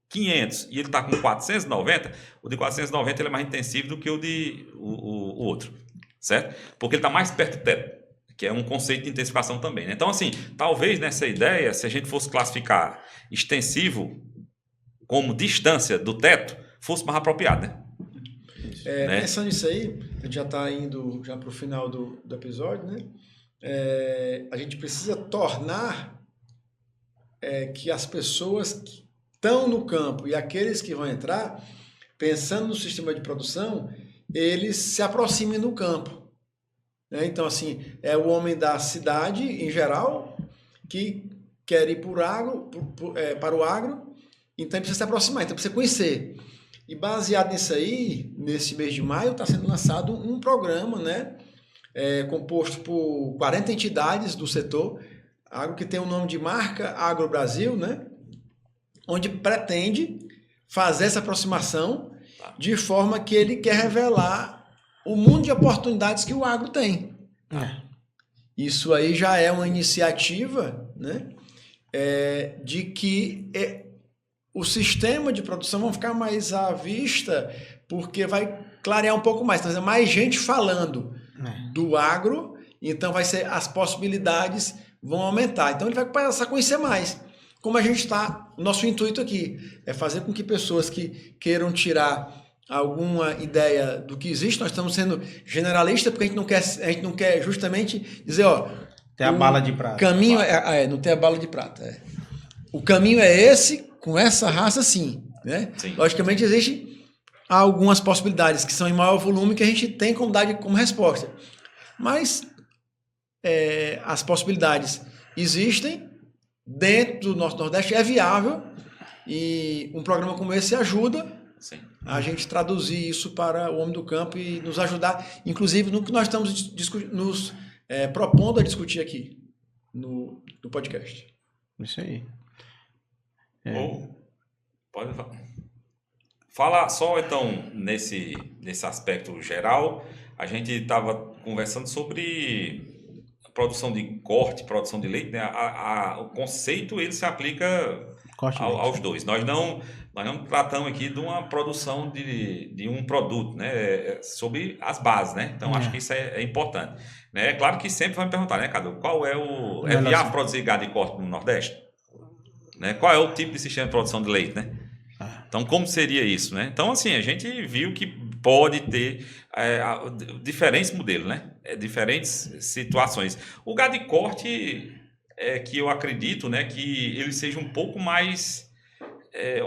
500 e ele está com 490, o de 490 ele é mais intensivo do que o outro, certo? Porque ele está mais perto do teto, que é um conceito de intensificação também, né? Então, assim, talvez nessa ideia, se a gente fosse classificar extensivo como distância do teto, fosse mais apropriado, né? Pensando nisso aí, a gente já está indo para o final do episódio, né? A gente precisa tornar que as pessoas que estão no campo e aqueles que vão entrar, pensando no sistema de produção, eles se aproximem do campo. Né? Então, assim, é o homem da cidade, em geral, que quer ir para o agro, então ele precisa se aproximar, então precisa conhecer. E baseado nisso aí, nesse mês de maio, está sendo lançado um programa, né? Composto por 40 entidades do setor agro, que tem o nome de Marca Agro Brasil, né? Onde pretende fazer essa aproximação de forma que ele quer revelar o mundo de oportunidades que o agro tem. Isso aí já é uma iniciativa, né? De que o sistema de produção vai ficar mais à vista, porque vai clarear um pouco mais. Então, mais gente falando do agro, então as possibilidades vão aumentar. Então, ele vai passar a conhecer mais. Como a gente está, nosso intuito aqui é fazer com que pessoas que queiram tirar alguma ideia do que existe, nós estamos sendo generalistas, porque a gente não quer justamente dizer, tem a bala de prata. Caminho não tem a bala de prata. O caminho é esse, com essa raça, sim. Né? Sim. Logicamente, existem algumas possibilidades que são em maior volume que a gente tem como dar como resposta. Mas as possibilidades existem dentro do nosso Nordeste, é viável, e um programa como esse ajuda a gente traduzir isso para o homem do campo e nos ajudar, inclusive no que nós estamos nos propondo a discutir aqui no podcast. Isso aí. Pode falar. Fala só então nesse aspecto geral. A gente estava conversando sobre produção de corte, produção de leite, né? O conceito ele se aplica aos dois. Nós não tratamos aqui de uma produção de um produto, né? Sobre as bases, né? Então acho que isso é importante. Né? É claro que sempre vai me perguntar, né, Cadu? Qual é viável produzir gado de corte no Nordeste? Né? Qual é o tipo de sistema de produção de leite, né? Então, como seria isso, né? Então, assim, a gente viu que pode ter diferentes modelos, né? Diferentes situações. O gado de corte é que eu acredito, né, que ele seja um pouco mais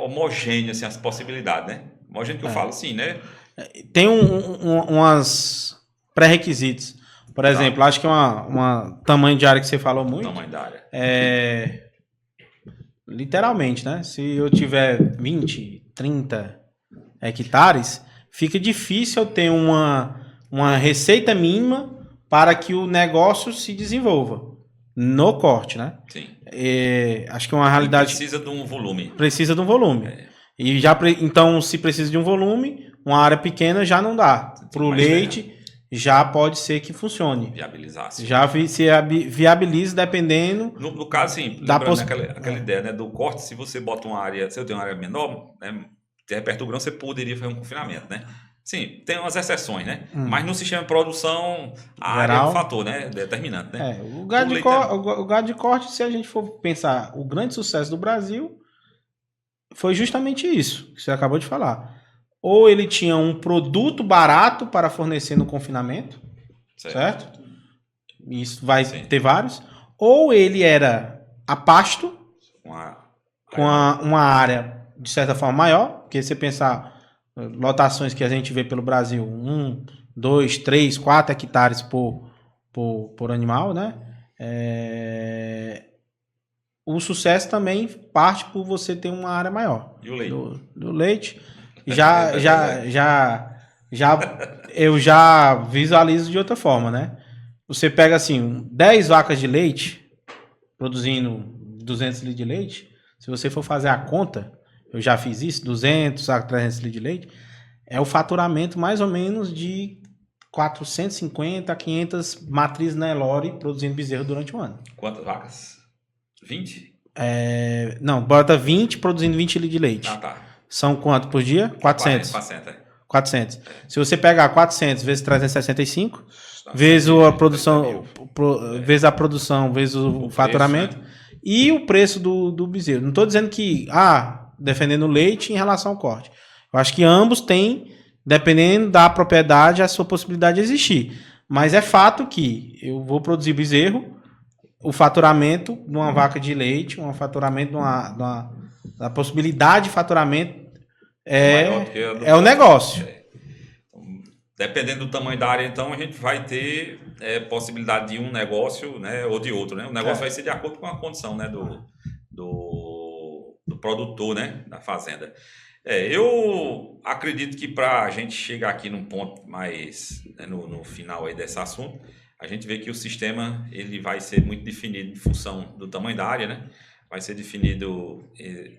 homogêneo, assim, as possibilidades, né? Homogêneo que eu falo assim, né? Tem umas pré-requisitos. Por exemplo, acho que uma tamanho de área que você falou muito. Tamanho da área. Literalmente, né? Se eu tiver 20, 30 hectares, fica difícil eu ter uma receita mínima para que o negócio se desenvolva no corte, né? Sim. Acho que é uma realidade... Precisa de um volume. Precisa de um volume. Então, se precisa de um volume, uma área pequena já não dá. Para o leite, já pode ser que funcione. Viabilizar. Sim. Já se viabiliza dependendo... No caso, sim, lembrando aquela ideia, né, do corte, se você bota uma área, se eu tenho uma área menor, né, ter perto do grão, você poderia fazer um confinamento, né? Sim, tem umas exceções, né? Mas no sistema de produção, a área é um fator, né? Determinante, né? O gado de corte, se a gente for pensar, o grande sucesso do Brasil foi justamente isso que você acabou de falar. Ou ele tinha um produto barato para fornecer no confinamento, certo? Isso vai ter vários. Ou ele era a pasto, com uma área de certa forma maior, porque se você pensar lotações que a gente vê pelo Brasil, 1, 2, 3, 4 hectares por animal, né? O sucesso também parte por você ter uma área maior. E o leite? Do leite. Eu já visualizo de outra forma, né? Você pega assim, 10 vacas de leite, produzindo 200 litros de leite, se você for fazer a conta, eu já fiz isso, 200 a 300 litros de leite, é o faturamento mais ou menos de 450 a 500 matrizes Nelore produzindo bezerro durante um ano. Quantas vacas? 20? Não, bota 20 produzindo 20 litros de leite. Ah, tá. São quanto por dia? 400. 400. Se você pegar 400 vezes 365, vezes a produção, vezes o faturamento, né? E o preço do bezerro. Não estou dizendo que, defendendo o leite em relação ao corte. Eu acho que ambos têm, dependendo da propriedade, a sua possibilidade de existir. Mas é fato que eu vou produzir bezerro, o faturamento de uma vaca de leite, um faturamento da possibilidade de faturamento é o negócio. Dependendo do tamanho da área, então, a gente vai ter possibilidade de um negócio, né, ou de outro, né? O negócio vai ser de acordo com a condição, né, do produtor, né, da fazenda. Eu acredito que para a gente chegar aqui num ponto mais, né, no final aí desse assunto, a gente vê que o sistema ele vai ser muito definido em função do tamanho da área, né? Vai ser definido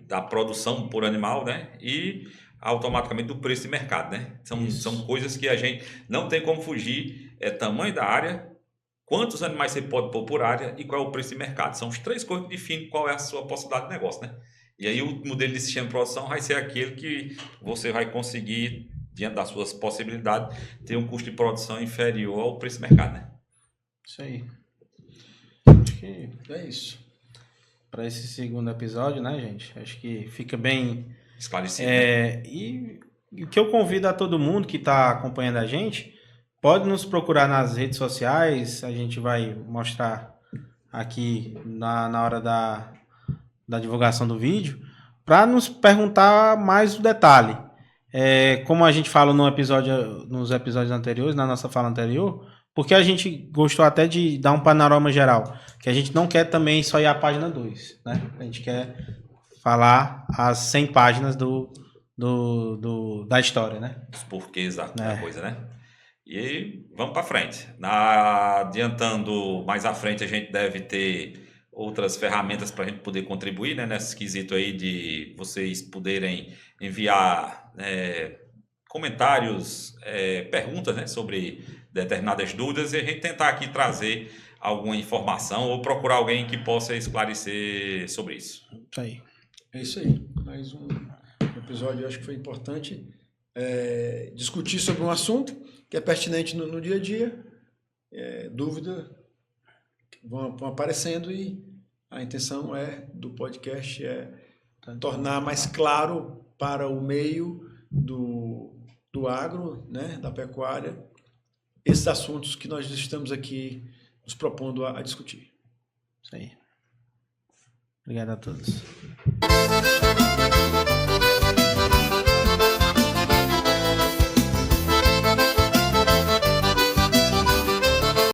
da produção por animal, né? E automaticamente do preço de mercado, né? São coisas que a gente não tem como fugir. Tamanho da área, quantos animais você pode pôr por área e qual é o preço de mercado. São as três coisas que definem qual é a sua possibilidade de negócio, né? E aí o modelo de sistema de produção vai ser aquele que você vai conseguir, diante das suas possibilidades, ter um custo de produção inferior ao preço de mercado, né? Isso aí. Acho que é isso. Para esse segundo episódio, né, gente? Acho que fica bem esclarecido. Né? E o que eu convido a todo mundo que está acompanhando a gente, pode nos procurar nas redes sociais, a gente vai mostrar aqui na hora da divulgação do vídeo, para nos perguntar mais o detalhe. Como a gente fala nos episódios anteriores, na nossa fala anterior, porque a gente gostou até de dar um panorama geral, que a gente não quer também só ir à página 2, né? A gente quer falar as 100 páginas da história, né? Os porquês da coisa, né? E aí, vamos para frente. Adiantando mais à frente, a gente deve ter outras ferramentas para a gente poder contribuir, né? Nesse quesito aí de vocês poderem enviar comentários, perguntas, né? Sobre determinadas dúvidas e a gente tentar aqui trazer alguma informação ou procurar alguém que possa esclarecer sobre isso. Isso aí. É isso aí. Mais um episódio, eu acho que foi importante discutir sobre um assunto que é pertinente no dia a dia. Dúvida vão aparecendo e a intenção do podcast tornar mais claro para o meio do do agro, né, da pecuária, esses assuntos que nós estamos aqui nos propondo a discutir. Isso aí. Obrigado a todos.